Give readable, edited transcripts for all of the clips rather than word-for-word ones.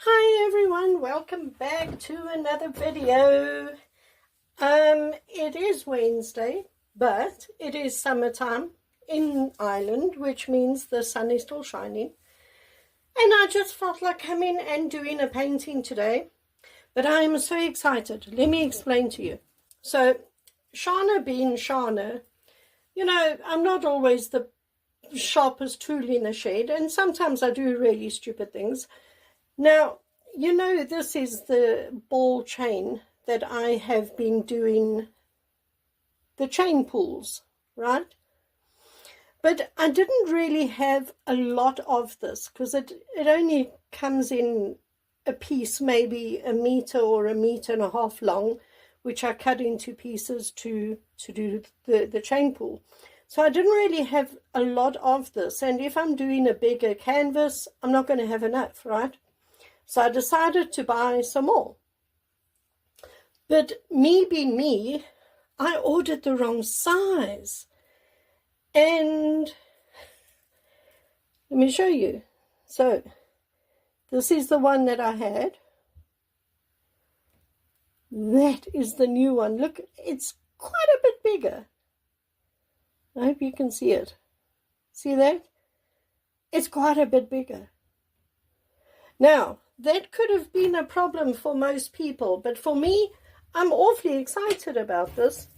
Hi everyone, welcome back to another video. It is Wednesday, but it is summertime in Ireland, which means the sun is still shining. And I just felt like coming and doing a painting today. But I am so excited. Let me explain to you. So, Shana being Shana, you know, I'm not always the sharpest tool in the shed, and sometimes I do really stupid things. Now, you know, this is the ball chain that I have been doing, the chain pulls, right? But I didn't really have a lot of this because it only comes in a piece, maybe a meter or 1.5 meters long, which I cut into pieces to do the chain pull. So I didn't really have a lot of this, and if I'm doing a bigger canvas, I'm not going to have enough, right? So I decided to buy some more. But me being me, I ordered the wrong size. And let me show you. So this is the one that I had. That is the new one. Look, it's quite a bit bigger. I hope you can see it. See that? It's quite a bit bigger. Now, that could have been a problem for most people, but for me, I'm awfully excited about this.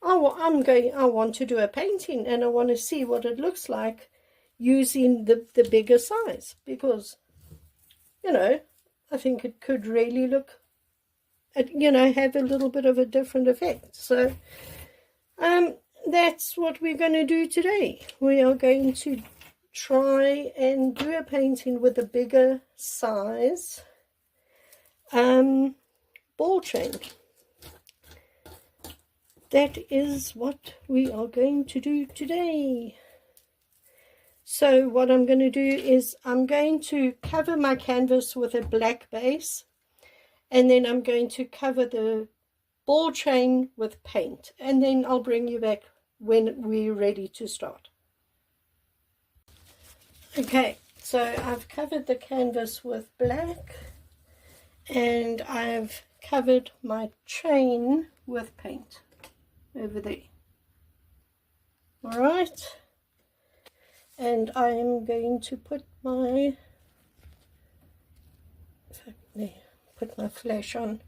I want to do a painting, and I want to see what it looks like using the bigger size, because, you know, I think it could really look, you know, have a little bit of a different effect. So, that's what we're going to do today. We are going to try and do a painting with a bigger size ball chain. That is what we are going to do today. So what I'm going to do is I'm going to cover my canvas with a black base, and then I'm going to cover the ball chain with paint, and then I'll bring you back when we're ready to start. Okay, so I've covered the canvas with black, and I've covered my chain with paint over there. All right, and I am going to put my flash on.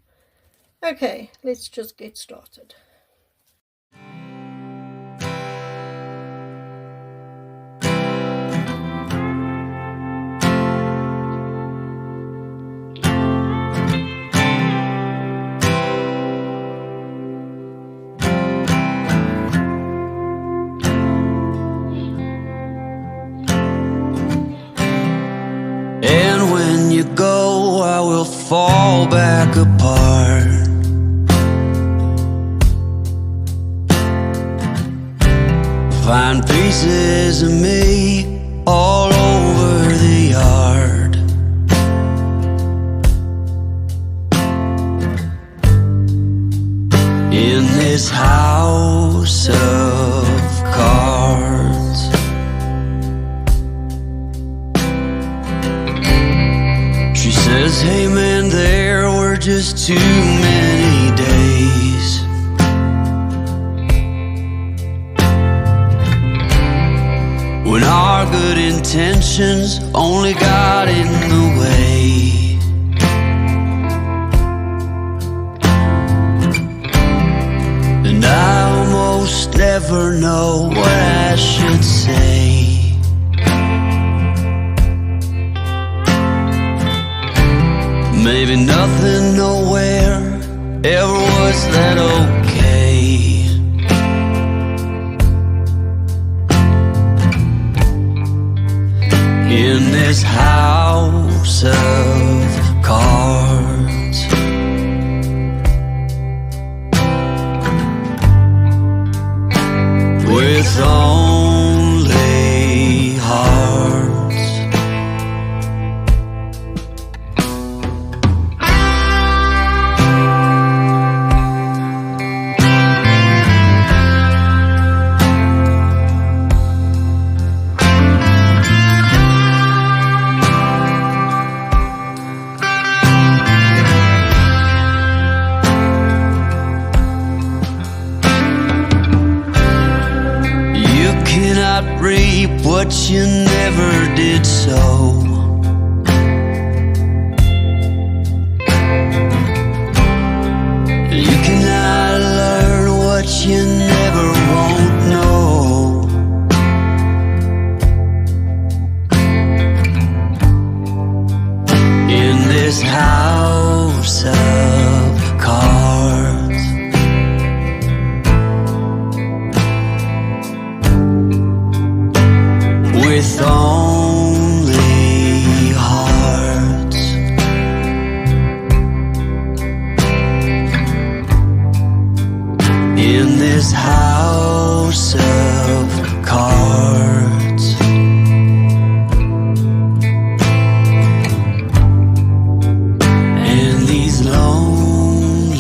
Okay, let's just get started. Go, I will fall back apart. Find pieces of me all over the yard. In this house of cards, says, hey man, there were just too many days when our good intentions only got in the way. And I almost never know what I should say. Maybe nothing nowhere ever was that okay. In this house of cards, with only hearts. what you never did so. You cannot learn what you never won't know. In this house of cards, with only hearts, in this house of cards, and these lonely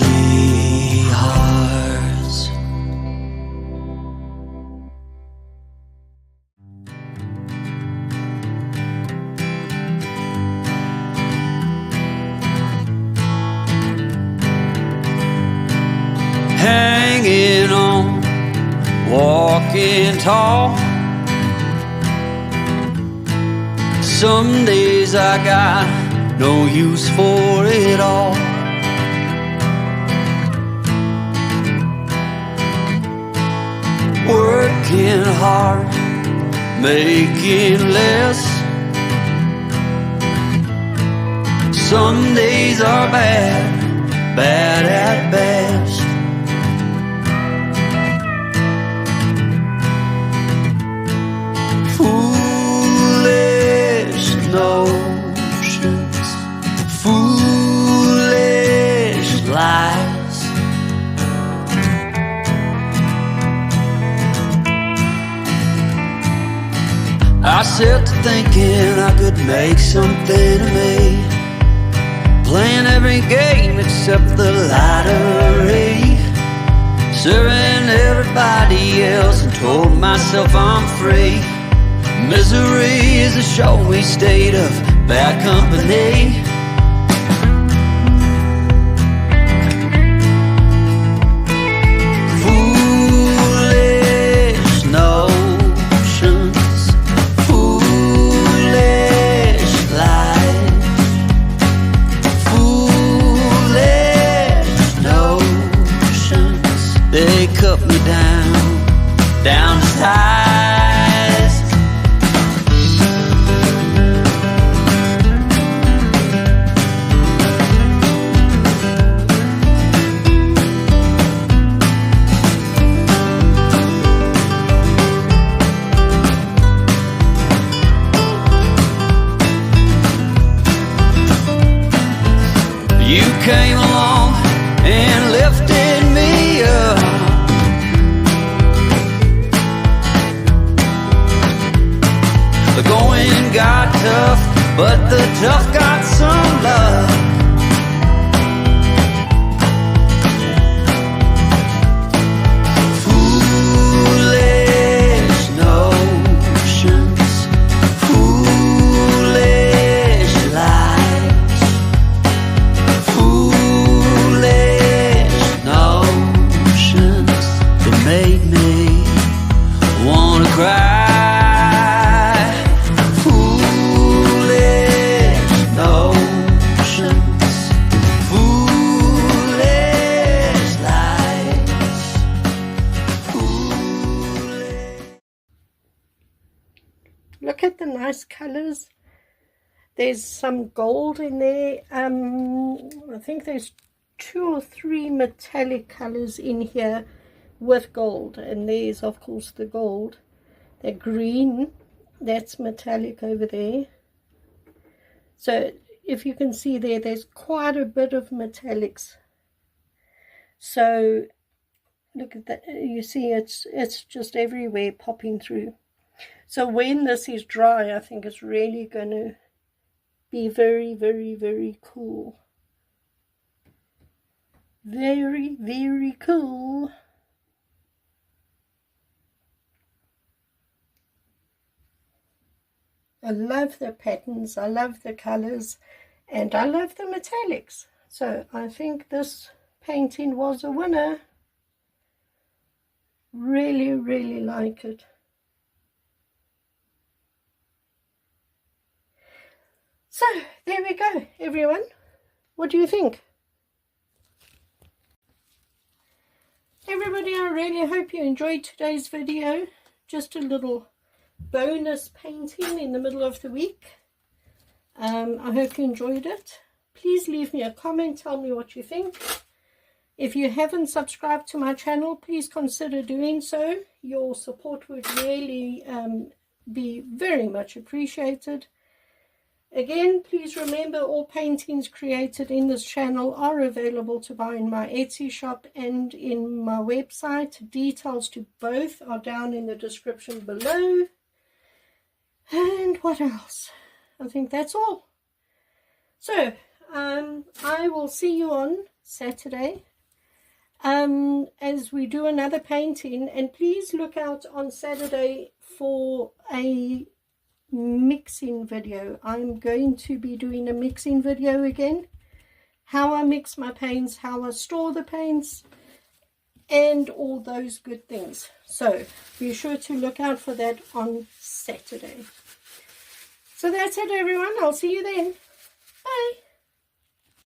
hearts. Hanging on, walking tall. Some days I got no use for it all. Working hard, making less. Some days are bad, bad at best. Foolish notions, foolish lies. I set to thinking I could make something of me, playing every game except the lottery, serving everybody else and told myself I'm free. Misery is a showy state of bad company. Foolish notions, foolish lies, foolish notions. They cut me down to size. You came along and lifted me up. The going got tough, but the tough got some love. Foolish notions, foolish lies, foolish notions that made me wanna cry. Foolish notions, foolish lies, foolish. Look at the nice colors. There's some gold in there. I think there's 2 or 3 metallic colors in here with gold, and there's of course the gold. The green, that's metallic over there. So if you can see there, there's quite a bit of metallics. So look at that. You see it's just everywhere popping through. So when this is dry, I think it's really going to be very, very, very cool. Very, very cool. I love the patterns, I love the colors, and I love the metallics. So I think this painting was a winner. Really, really like it. So there we go, everyone. What do you think? Everybody, I really hope you enjoyed today's video. Just a little bonus painting in the middle of the week. I hope you enjoyed it. Please leave me a comment, tell me what you think. If you haven't subscribed to my channel, please consider doing so. Your support would really be very much appreciated. Again, please remember all paintings created in this channel are available to buy in my Etsy shop and in my website. Details to both are down in the description below. And what else? I think that's all. So, I will see you on Saturday as we do another painting. And please look out on Saturday for a mixing video. I'm going to be doing a mixing video again. How I mix my paints, how I store the paints, and all those good things. So be sure to look out for that on Saturday. So that's it, everyone. I'll see you then. Bye.